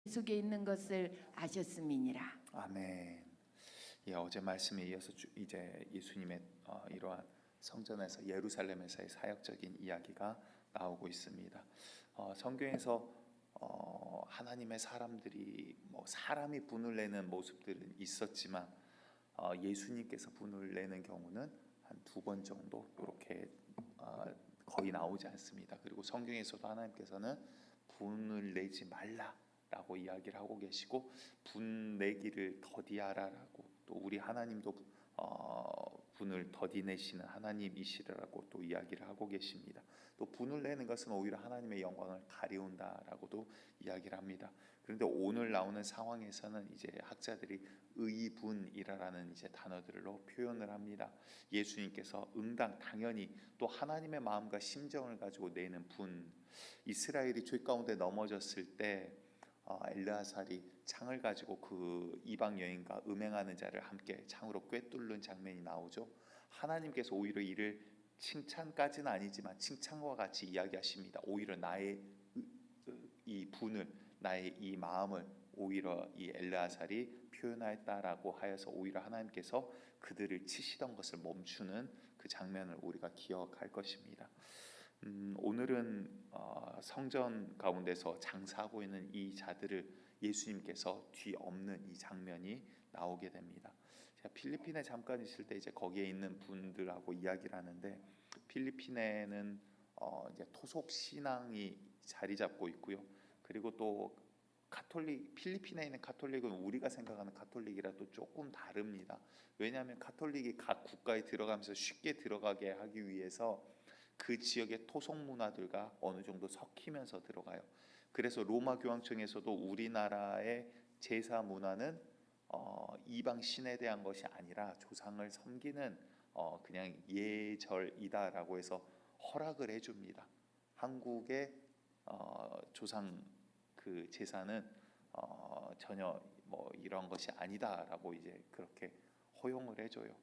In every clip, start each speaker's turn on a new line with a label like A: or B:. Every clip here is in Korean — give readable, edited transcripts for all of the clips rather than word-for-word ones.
A: 속에 있는 것을 아셨음이니라.
B: 아멘. 예, 어제 말씀에 이어서 이제 예수님의 이러한 성전에서 예루살렘에서의 사역적인 이야기가 나오고 있습니다. 성경에서 하나님의 사람들이 사람이 분을 내는 모습들은 있었지만 예수님께서 분을 내는 경우는 한 2번 정도 이렇게 거의 나오지 않습니다. 그리고 성경에서도 하나님께서는 분을 내지 말라라고 이야기를 하고 계시고, 분 내기를 더디하라라고, 또 우리 하나님도 분을 더디 내시는 하나님이시라고 또 이야기를 하고 계십니다. 또 분을 내는 것은 오히려 하나님의 영광을 가리운다라고도 이야기를 합니다. 그런데 오늘 나오는 상황에서는 이제 학자들이 의분이라는 이제 단어들로 표현을 합니다. 예수님께서 응당 당연히 또 하나님의 마음과 심정을 가지고 내는 분, 이스라엘이 죄 가운데 넘어졌을 때 엘르아살이 창을 가지고 그 이방 여인과 음행하는 자를 함께 창으로 꿰뚫는 장면이 나오죠. 하나님께서 오히려 이를 칭찬까지는 아니지만 칭찬과 같이 이야기하십니다. 오히려 나의 이 분을, 나의 이 마음을 오히려 이 엘르아살이 표현하였다라고 하여서 오히려 하나님께서 그들을 치시던 것을 멈추는 그 장면을 우리가 기억할 것입니다. 오늘은 성전 가운데서 장사하고 있는 이 자들을 예수님께서 뒤엎는 이 장면이 나오게 됩니다. 제가 필리핀에 잠깐 있을 때 이제 거기에 있는 분들하고 이야기를 하는데, 필리핀에는 이제 토속 신앙이 자리 잡고 있고요. 그리고 또 필리핀에 있는 가톨릭은 우리가 생각하는 가톨릭이라 또 조금 다릅니다. 왜냐하면 가톨릭이 각 국가에 들어가면서 쉽게 들어가게 하기 위해서 그 지역의 토속 문화들과 어느 정도 섞이면서 들어가요. 그래서 로마 교황청에서도 우리나라의 제사 문화는 이방 신에 대한 것이 아니라 조상을 섬기는 그냥 예절이다라고 해서 허락을 해줍니다. 한국의 조상 그 제사는 전혀 이런 것이 아니다라고 이제 그렇게 허용을 해줘요.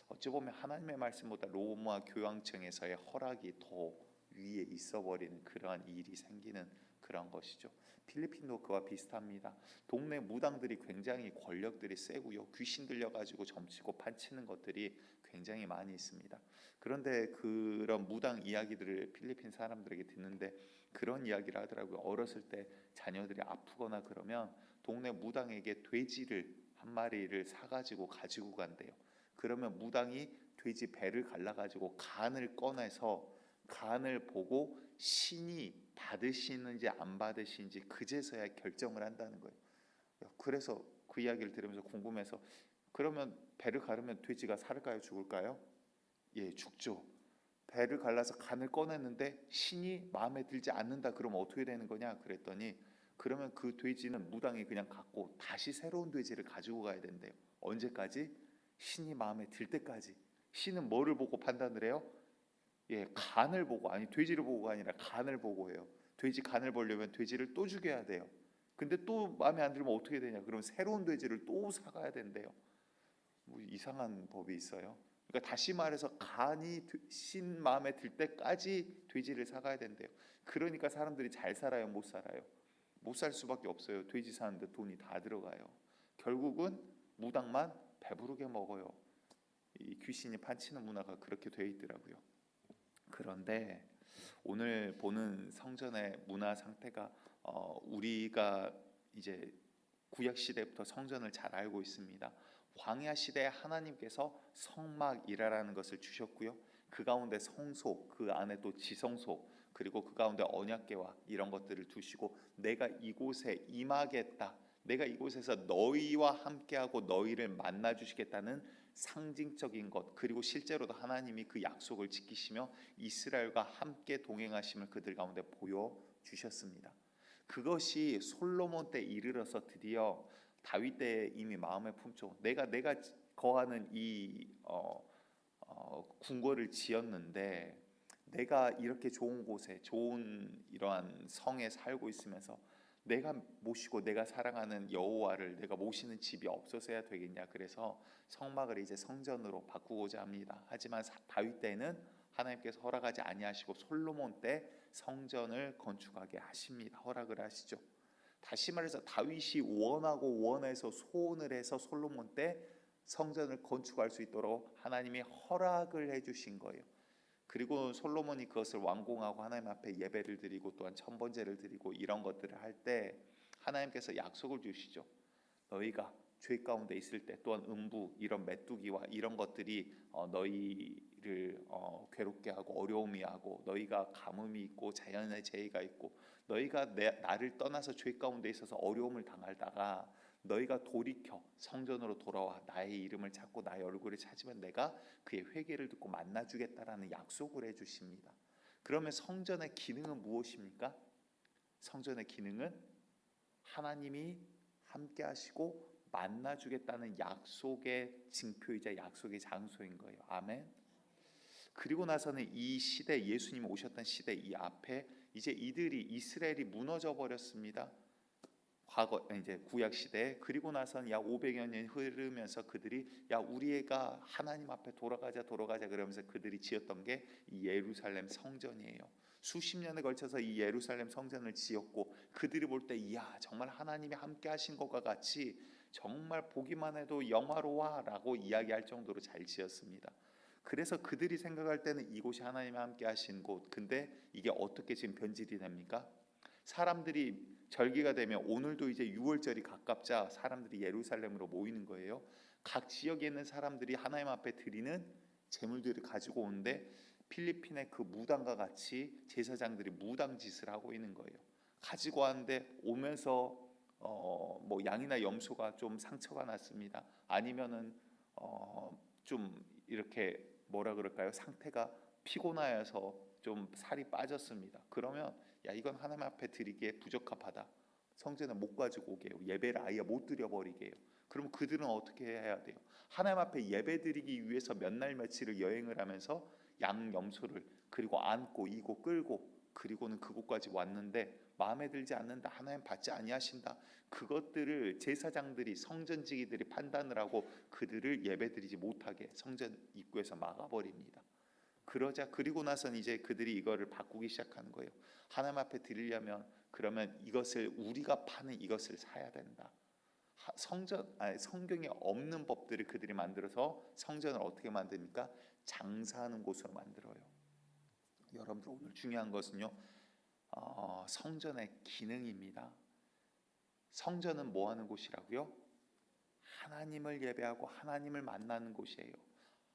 B: 어찌 보면 하나님의 말씀보다 로마 교황청에서의 허락이 더 위에 있어버리는 그러한 일이 생기는 그런 것이죠. 필리핀도 그와 비슷합니다. 동네 무당들이 굉장히 권력들이 세고요, 귀신 들려가지고 점치고 판치는 것들이 굉장히 많이 있습니다. 그런데 그런 무당 이야기들을 필리핀 사람들에게 듣는데 그런 이야기를 하더라고요. 어렸을 때 자녀들이 아프거나 그러면 동네 무당에게 돼지를 한 마리를 사가지고 가지고 간대요. 그러면 무당이 돼지 배를 갈라가지고 간을 꺼내서 간을 보고 신이 받으시는지 안 받으시는지 그제서야 결정을 한다는 거예요. 그래서 그 이야기를 들으면서 궁금해서, 그러면 배를 가르면 돼지가 살까요, 죽을까요? 예, 죽죠. 배를 갈라서 간을 꺼냈는데 신이 마음에 들지 않는다 그러면 어떻게 되는 거냐 그랬더니, 그러면 그 돼지는 무당이 그냥 갖고 다시 새로운 돼지를 가지고 가야 된대요. 언제까지? 신이 마음에 들 때까지. 신은 뭐를 보고 판단을 해요? 예, 간을 보고, 아니 돼지를 보고가 아니라 간을 보고 해요. 돼지 간을 보려면 돼지를 또 죽여야 돼요. 근데 또 마음에 안 들면 어떻게 되냐? 그럼 새로운 돼지를 또 사가야 된대요. 뭐 이상한 법이 있어요. 그러니까 다시 말해서 간이 신 마음에 들 때까지 돼지를 사가야 된대요. 그러니까 사람들이 잘 살아요, 못 살아요? 못 살 수밖에 없어요. 돼지 사는데 돈이 다 들어가요. 결국은 무당만 배부르게 먹어요. 이 귀신이 판치는 문화가 그렇게 돼 있더라고요. 그런데 오늘 보는 성전의 문화 상태가 우리가 이제 구약 시대부터 성전을 잘 알고 있습니다. 광야 시대에 하나님께서 성막이라는 것을 주셨고요. 그 가운데 성소, 그 안에 또 지성소, 그리고 그 가운데 언약궤와 이런 것들을 두시고, 내가 이곳에 임하겠다, 내가 이곳에서 너희와 함께하고 너희를 만나 주시겠다는 상징적인 것, 그리고 실제로도 하나님이 그 약속을 지키시며 이스라엘과 함께 동행하심을 그들 가운데 보여주셨습니다. 그것이 솔로몬 때 이르러서 드디어 다윗 때 이미 마음에 품죠. 내가 거하는 이 궁궐을 지었는데, 내가 이렇게 좋은 곳에, 좋은 이러한 성에 살고 있으면서 내가 모시고 내가 사랑하는 여호와를 내가 모시는 집이 없어서야 되겠냐. 그래서 성막을 이제 성전으로 바꾸고자 합니다. 하지만 다윗 때는 하나님께서 허락하지 아니하시고 솔로몬 때 성전을 건축하게 하십니다. 허락을 하시죠. 다시 말해서 다윗이 원하고 원해서 소원을 해서 솔로몬 때 성전을 건축할 수 있도록 하나님이 허락을 해주신 거예요. 그리고 솔로몬이 그것을 완공하고 하나님 앞에 예배를 드리고 또한 천번제를 드리고 이런 것들을 할 때 하나님께서 약속을 주시죠. 너희가 죄 가운데 있을 때 또한 음부 이런 메뚜기와 이런 것들이 너희를 괴롭게 하고 어려움이 하고 너희가 가뭄이 있고 자연의 재해가 있고 너희가 나를 떠나서 죄 가운데 있어서 어려움을 당하다가 너희가 돌이켜 성전으로 돌아와 나의 이름을 찾고 나의 얼굴을 찾으면 내가 그의 회개를 듣고 만나주겠다라는 약속을 해주십니다. 그러면 성전의 기능은 무엇입니까? 성전의 기능은 하나님이 함께 하시고 만나주겠다는 약속의 징표이자 약속의 장소인 거예요. 아멘. 그리고 나서는 이 시대, 예수님 오셨던 시대 이 앞에 이제 이들이 이스라엘이 무너져 버렸습니다. 과거 이제 구약 시대. 그리고 나서는 약 500여 년이 흐르면서 그들이 야 우리가 하나님 앞에 돌아가자 그러면서 그들이 지었던 게 이 예루살렘 성전이에요. 수십 년에 걸쳐서 이 예루살렘 성전을 지었고 그들이 볼 때 이야 정말 하나님이 함께 하신 것과 같이 정말 보기만 해도 영화로워라고 이야기할 정도로 잘 지었습니다. 그래서 그들이 생각할 때는 이곳이 하나님이 함께 하신 곳. 근데 이게 어떻게 지금 변질이 됩니까? 사람들이 절기가 되면 오늘도 이제 6월절이 가깝자 사람들이 예루살렘으로 모이는 거예요. 각 지역에 있는 사람들이 하나님 앞에 드리는 제물들을 가지고 오는데 필리핀의 그 무당과 같이 제사장들이 무당 짓을 하고 있는 거예요. 가지고 왔는데 오면서 뭐 양이나 염소가 좀 상처가 났습니다. 아니면은 좀 이렇게 뭐라 그럴까요? 상태가 피곤하여서 좀 살이 빠졌습니다. 그러면 야 이건 하나님 앞에 드리기에 부적합하다. 성전에 못 가지고 오게 해요. 예배를 아예 못 드려버리게 해요. 그럼 그들은 어떻게 해야 돼요? 하나님 앞에 예배 드리기 위해서 몇 날 며칠을 여행을 하면서 양 염소를 그리고 안고 이고 끌고 그리고는 그곳까지 왔는데 마음에 들지 않는다. 하나님 받지 아니하신다. 그것들을 제사장들이 성전지기들이 판단을 하고 그들을 예배드리지 못하게 성전 입구에서 막아버립니다. 그러자 그리고 나서는 이제 그들이 이거를 바꾸기 시작하는 거예요. 하나님 앞에 드리려면 그러면 이것을 우리가 파는 이것을 사야 된다. 성경에 없는 법들을 그들이 만들어서 성전을 어떻게 만듭니까? 장사하는 곳으로 만들어요. 여러분들 오늘 중요한 것은요. 성전의 기능입니다. 성전은 뭐 하는 곳이라고요? 하나님을 예배하고 하나님을 만나는 곳이에요.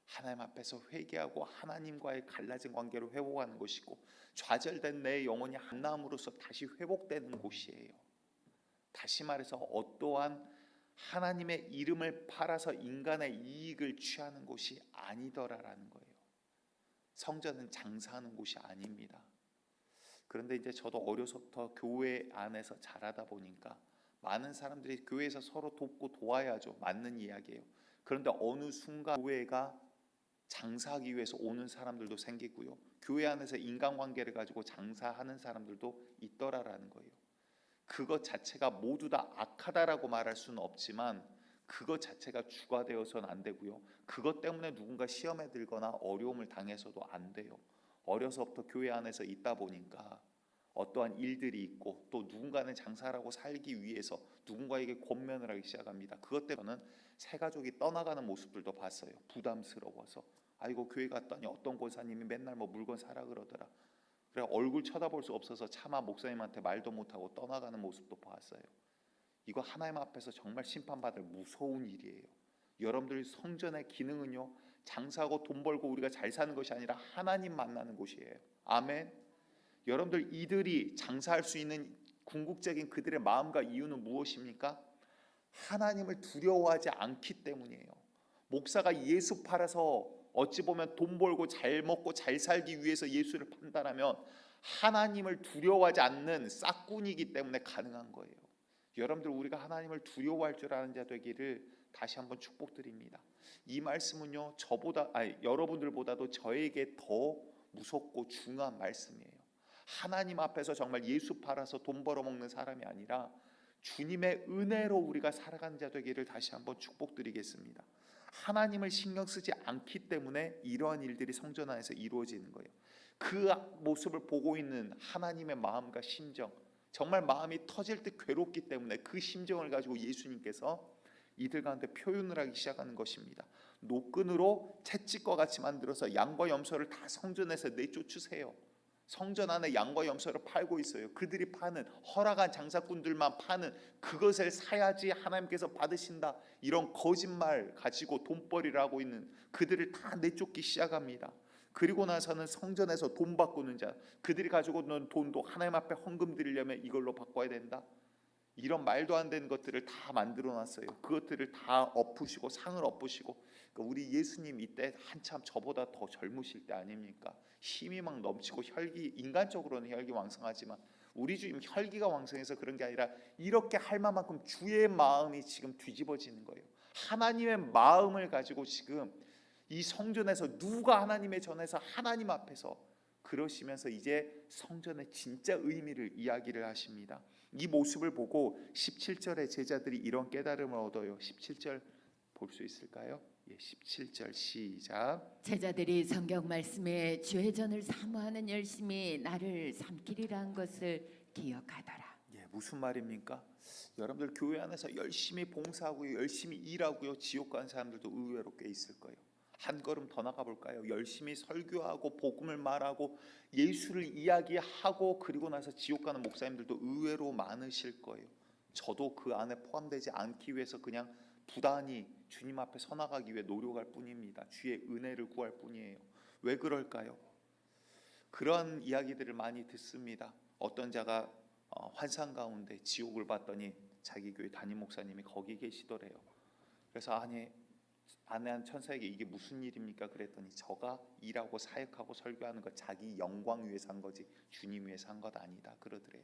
B: 하나님 앞에서 회개하고 하나님과의 갈라진 관계를 회복하는 곳이고 좌절된 내 영혼이 하나님으로서 다시 회복되는 곳이에요. 다시 말해서 어떠한 하나님의 이름을 팔아서 인간의 이익을 취하는 곳이 아니더라라는 거예요. 성전은 장사하는 곳이 아닙니다. 그런데 이제 저도 어려서부터 교회 안에서 자라다 보니까 많은 사람들이 교회에서 서로 돕고 도와야죠. 맞는 이야기예요. 그런데 어느 순간 교회가 장사하기 위해서 오는 사람들도 생기고요. 교회 안에서 인간관계를 가지고 장사하는 사람들도 있더라라는 거예요. 그것 자체가 모두 다 악하다라고 말할 수는 없지만 그것 자체가 주가 되어서는 안 되고요. 그것 때문에 누군가 시험에 들거나 어려움을 당해서도 안 돼요. 어려서부터 교회 안에서 있다 보니까 어떠한 일들이 있고 또 누군가는 장사라고 살기 위해서 누군가에게 권면을 하기 시작합니다. 그것 때문에 저는 새 가족이 떠나가는 모습들도 봤어요. 부담스러워서 아이고 교회 갔더니 어떤 권사님이 맨날 뭐 물건 사라 그러더라. 그래 얼굴 쳐다볼 수 없어서 차마 목사님한테 말도 못하고 떠나가는 모습도 봤어요. 이거 하나님 앞에서 정말 심판받을 무서운 일이에요. 여러분들 성전의 기능은요 장사하고 돈 벌고 우리가 잘 사는 것이 아니라 하나님 만나는 곳이에요. 아멘. 여러분들 이들이 장사할 수 있는 궁극적인 그들의 마음과 이유는 무엇입니까? 하나님을 두려워하지 않기 때문이에요. 목사가 예수 팔아서 어찌 보면 돈 벌고 잘 먹고 잘 살기 위해서 예수를 판단하면 하나님을 두려워하지 않는 싹군이기 때문에 가능한 거예요. 여러분들 우리가 하나님을 두려워할 줄 아는 자 되기를 다시 한번 축복드립니다. 이 말씀은요 여러분들보다도 저에게 더 무섭고 중요한 말씀이에요. 하나님 앞에서 정말 예수 팔아서 돈 벌어먹는 사람이 아니라 주님의 은혜로 우리가 살아가는 자 되기를 다시 한번 축복드리겠습니다. 하나님을 신경 쓰지 않기 때문에 이러한 일들이 성전 안에서 이루어지는 거예요. 그 모습을 보고 있는 하나님의 마음과 심정 정말 마음이 터질 듯 괴롭기 때문에 그 심정을 가지고 예수님께서 이들 가운데 표현을 하기 시작하는 것입니다. 노끈으로 채찍과 같이 만들어서 양과 염소를 다 성전에서 내쫓으세요. 성전 안에 양과 염소를 팔고 있어요. 그들이 파는, 허락한 장사꾼들만 파는 그것을 사야지 하나님께서 받으신다, 이런 거짓말 가지고 돈벌이를 하고 있는 그들을 다 내쫓기 시작합니다. 그리고 나서는 성전에서 돈 바꾸는 자, 그들이 가지고 있는 돈도 하나님 앞에 헌금 드리려면 이걸로 바꿔야 된다, 이런 말도 안 되는 것들을 다 만들어 놨어요. 그것들을 다 엎으시고 상을 엎으시고. 그러니까 우리 예수님 이때 한참 저보다 더 젊으실 때 아닙니까? 힘이 막 넘치고 혈기, 인간적으로는 혈기 왕성하지만 우리 주님 혈기가 왕성해서 그런 게 아니라 이렇게 할 만큼 주의 마음이 지금 뒤집어지는 거예요. 하나님의 마음을 가지고 지금 이 성전에서 누가 하나님의 전에서 하나님 앞에서 그러시면서 이제 성전의 진짜 의미를 이야기를 하십니다. 이 모습을 보고 17절의 제자들이 이런 깨달음을 얻어요. 17절 볼 수 있을까요? 17절 시작.
A: 제자들이 성경 말씀에 주의 전을 사모하는 열심이 나를 삼키리라는 것을 기억하더라.
B: 무슨 말입니까? 여러분들 교회 안에서 열심히 봉사하고 열심히 일하고요, 지옥 가는 사람들도 의외로 꽤 있을 거예요. 한 걸음 더 나가 볼까요? 열심히 설교하고 복음을 말하고 예수를 이야기하고 그리고 나서 지옥 가는 목사님들도 의외로 많으실 거예요. 저도 그 안에 포함되지 않기 위해서 그냥 부단히 주님 앞에 서나가기 위해 노력할 뿐입니다. 주의 은혜를 구할 뿐이에요. 왜 그럴까요? 그런 이야기들을 많이 듣습니다. 어떤 자가 환상 가운데 지옥을 봤더니 자기 교회 담임 목사님이 거기 계시더래요. 그래서 아내 한 천사에게 이게 무슨 일입니까? 그랬더니 저가 일하고 사역하고 설교하는 거 자기 영광 위해서 한 거지 주님 위해서 한 것 아니다 그러더래요.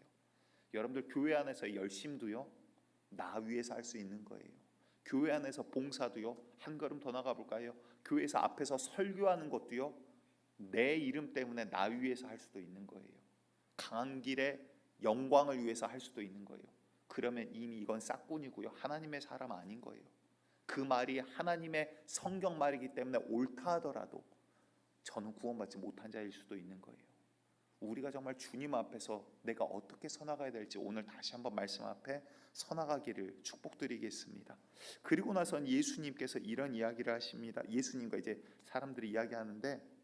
B: 여러분들 교회 안에서 열심도요, 나 위해서 할 수 있는 거예요. 교회 안에서 봉사도요, 한 걸음 더 나가 볼까요? 교회에서 앞에서 설교하는 것도요, 내 이름 때문에 나 위해서 할 수도 있는 거예요. 강한 길에 영광을 위해서 할 수도 있는 거예요. 그러면 이미 이건 싹군이고요, 하나님의 사람 아닌 거예요. 그 말이 하나님의 성경 말이기 때문에 옳다 하더라도 저는 구원받지 못한 자일 수도 있는 거예요. 우리가 정말 주님 앞에서 내가 어떻게 서나가야 될지 오늘 다시 한번 말씀 앞에 서나가기를 축복드리겠습니다. 그리고 나선 예수님께서 이런 이야기를 하십니다. 예수님과 이제 사람들이 이야기하는데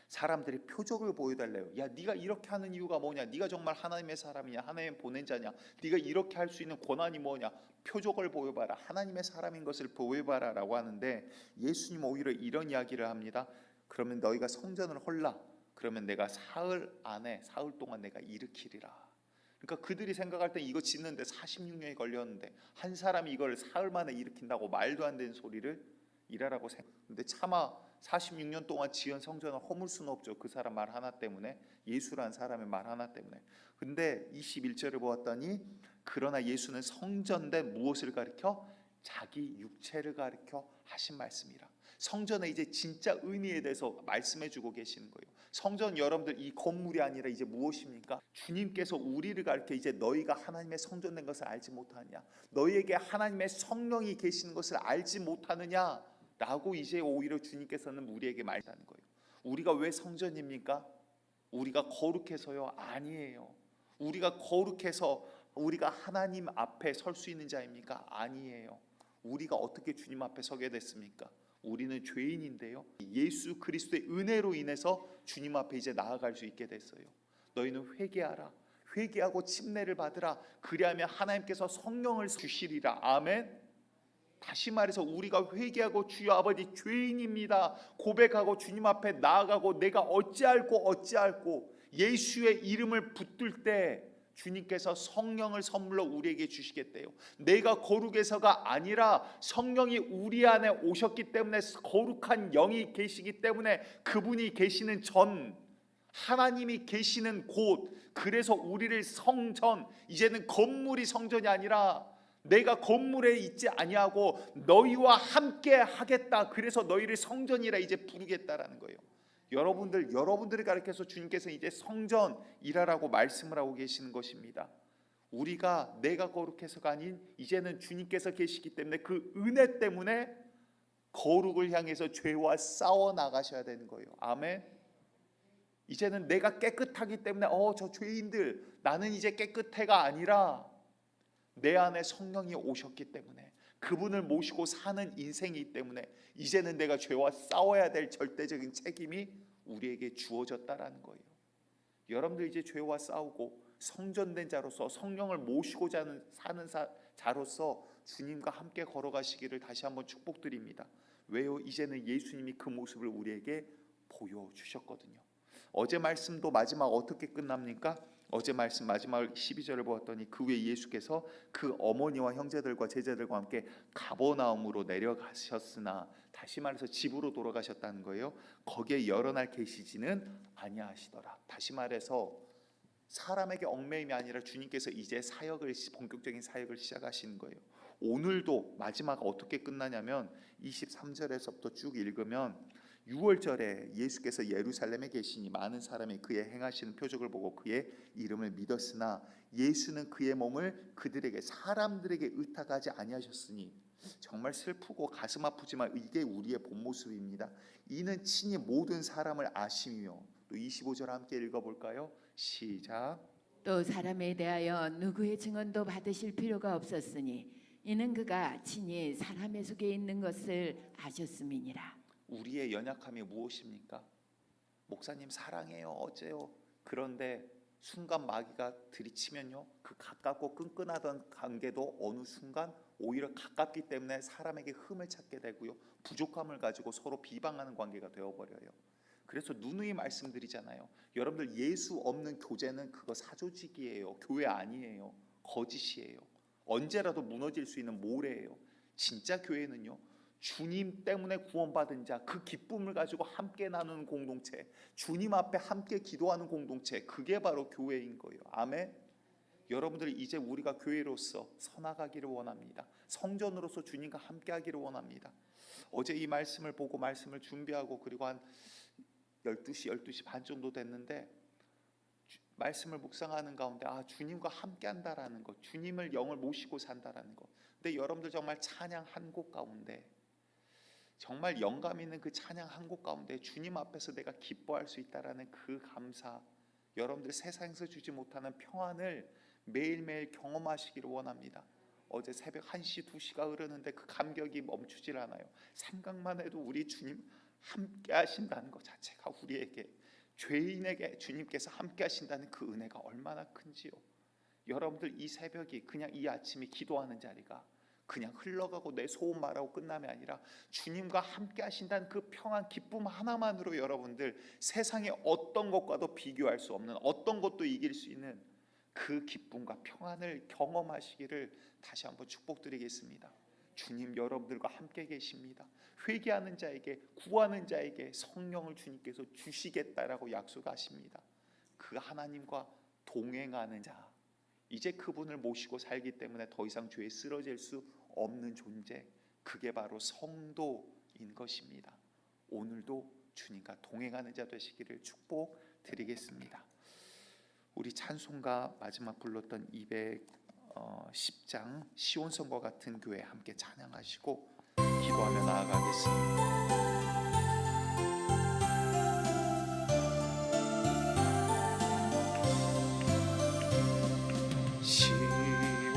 B: 사람들이 표적을 보여달래요. 야, 네가 이렇게 하는 이유가 뭐냐? 네가 정말 하나님의 사람이냐? 하나님 보낸 자냐? 네가 이렇게 할 수 있는 권한이 뭐냐? 표적을 보여봐라. 하나님의 사람인 것을 보여봐라 라고 하는데 예수님 오히려 이런 이야기를 합니다. 그러면 너희가 성전을 헐라. 그러면 내가 사흘 동안 내가 일으키리라. 그러니까 그들이 생각할 때 이거 짓는데 46년이 걸렸는데 한 사람이 이걸 사흘 만에 일으킨다고 말도 안 되는 소리를 일하라고 생각했는데 차마 46년 동안 지은 성전을 허물 수는 없죠. 그 사람 말 하나 때문에, 예수란 사람의 말 하나 때문에. 근데 21절을 보았더니 그러나 예수는 성전대 무엇을 가리켜? 자기 육체를 가리켜 하신 말씀이라. 성전의 이제 진짜 의미에 대해서 말씀해 주고 계시는 거예요. 성전 여러분들 이 건물이 아니라 이제 무엇입니까? 주님께서 우리를 가르쳐 이제 너희가 하나님의 성전된 것을 알지 못하느냐, 너희에게 하나님의 성령이 계시는 것을 알지 못하느냐 라고 이제 오히려 주님께서는 우리에게 말하는 거예요. 우리가 왜 성전입니까? 우리가 거룩해서요? 아니에요. 우리가 거룩해서 우리가 하나님 앞에 설 수 있는 자입니까? 아니에요. 우리가 어떻게 주님 앞에 서게 됐습니까? 우리는 죄인인데요, 예수 그리스도의 은혜로 인해서 주님 앞에 이제 나아갈 수 있게 됐어요. 너희는 회개하라. 회개하고 침례를 받으라. 그리하면 하나님께서 성령을 주시리라. 아멘. 다시 말해서 우리가 회개하고 주여 아버지 죄인입니다 고백하고 주님 앞에 나아가고 내가 어찌할꼬 예수의 이름을 붙들 때 주님께서 성령을 선물로 우리에게 주시겠대요. 내가 거룩해서가 아니라 성령이 우리 안에 오셨기 때문에, 거룩한 영이 계시기 때문에, 그분이 계시는 전, 하나님이 계시는 곳, 그래서 우리를 성전, 이제는 건물이 성전이 아니라 내가 건물에 있지 아니하고 너희와 함께 하겠다. 그래서 너희를 성전이라 이제 부르겠다라는 거예요. 여러분들을 가르쳐서 주님께서 이제 성전이라고 말씀을 하고 계시는 것입니다. 우리가 내가 거룩해서가 아닌 이제는 주님께서 계시기 때문에 그 은혜 때문에 거룩을 향해서 죄와 싸워 나가셔야 되는 거예요. 아멘. 이제는 내가 깨끗하기 때문에 저 죄인들 나는 이제 깨끗해가 아니라 내 안에 성령이 오셨기 때문에 그분을 모시고 사는 인생이기 때문에 이제는 내가 죄와 싸워야 될 절대적인 책임이 우리에게 주어졌다라는 거예요. 여러분들 이제 죄와 싸우고 성전된 자로서 성령을 모시고 사는 자로서 주님과 함께 걸어가시기를 다시 한번 축복드립니다. 왜요? 이제는 예수님이 그 모습을 우리에게 보여주셨거든요. 어제 말씀도 마지막 어떻게 끝납니까? 어제 말씀 마지막 12절을 보았더니 그 후에 예수께서 그 어머니와 형제들과 제자들과 함께 가버나움으로 내려가셨으나, 다시 말해서 집으로 돌아가셨다는 거예요. 거기에 여러 날 계시지는 아니하시더라. 다시 말해서 사람에게 얽매임이 아니라 주님께서 이제 본격적인 사역을 시작하시는 거예요. 오늘도 마지막 어떻게 끝나냐면 23절에서부터 쭉 읽으면 6월절에 예수께서 예루살렘에 계시니 많은 사람이 그의 행하시는 표적을 보고 그의 이름을 믿었으나 예수는 그의 몸을 그들에게 사람들에게 의탁하지 아니하셨으니, 정말 슬프고 가슴 아프지만 이게 우리의 본 모습입니다. 이는 친히 모든 사람을 아시며, 또 25절 함께 읽어볼까요? 시작.
A: 또 사람에 대하여 누구의 증언도 받으실 필요가 없었으니 이는 그가 친히 사람의 속에 있는 것을 아셨음이니라.
B: 우리의 연약함이 무엇입니까? 목사님 사랑해요, 어째요? 그런데 순간 마귀가 들이치면요, 그 가깝고 끈끈하던 관계도 어느 순간 오히려 가깝기 때문에 사람에게 흠을 찾게 되고요, 부족함을 가지고 서로 비방하는 관계가 되어버려요. 그래서 누누이 말씀드리잖아요. 여러분들 예수 없는 교제는 그거 사조직이에요. 교회 아니에요. 거짓이에요. 언제라도 무너질 수 있는 모래예요. 진짜 교회는요, 주님 때문에 구원받은 자, 그 기쁨을 가지고 함께 나누는 공동체, 주님 앞에 함께 기도하는 공동체, 그게 바로 교회인 거예요. 아멘. 여러분들 이제 우리가 교회로서 서나가기를 원합니다. 성전으로서 주님과 함께 하기를 원합니다. 어제 이 말씀을 보고 말씀을 준비하고 그리고 한 12시 반 정도 됐는데 말씀을 묵상하는 가운데 주님과 함께 한다라는 것, 주님을 영을 모시고 산다라는 것. 근데 여러분들 정말 찬양 한 곡 가운데, 정말 영감 있는 그 찬양 한 곡 가운데 주님 앞에서 내가 기뻐할 수 있다라는 그 감사, 여러분들 세상에서 주지 못하는 평안을 매일매일 경험하시기를 원합니다. 어제 새벽 1시, 2시가 흐르는데 그 감격이 멈추질 않아요. 생각만 해도 우리 주님 함께 하신다는 것 자체가 우리에게, 죄인에게 주님께서 함께 하신다는 그 은혜가 얼마나 큰지요. 여러분들 이 새벽이, 그냥 이 아침이 기도하는 자리가 그냥 흘러가고 내 소원 말하고 끝남이 아니라 주님과 함께 하신다는 그 평안, 기쁨 하나만으로 여러분들 세상의 어떤 것과도 비교할 수 없는, 어떤 것도 이길 수 있는 그 기쁨과 평안을 경험하시기를 다시 한번 축복드리겠습니다. 주님 여러분들과 함께 계십니다. 회개하는 자에게, 구하는 자에게 성령을 주님께서 주시겠다라고 약속하십니다. 그 하나님과 동행하는 자, 이제 그분을 모시고 살기 때문에 더 이상 죄에 쓰러질 수 없는 존재, 그게 바로 성도인 것입니다. 오늘도 주님과 동행하는 자 되시기를 축복드리겠습니다. 우리 찬송가 마지막 불렀던 210장 시온성과 같은 교회 함께 찬양하시고 기도하며 나아가겠습니다.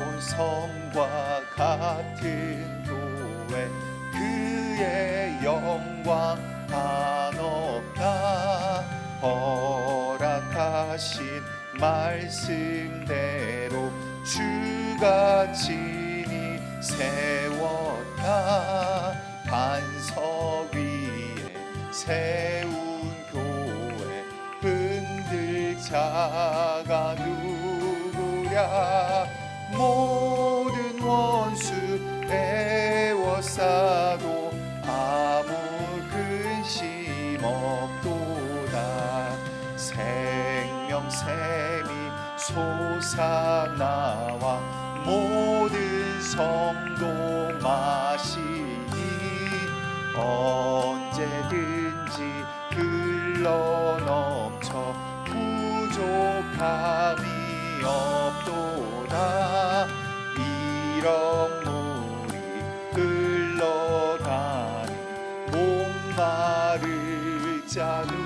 B: 시온성과 같은 교회, 그의 영광 한없다. 허락하신 말씀대로 주가 친히 세웠다. 반석 위에 세운 교회, 흔들 자가 누구랴. 모든 원수 애워싸도 아무 근심 없도다. 생명샘이 솟아나와 모든 성도 마시니 언제든지 흘러넘쳐 부족함이 없도다. 이런 물이 흘러가니 목마를 자는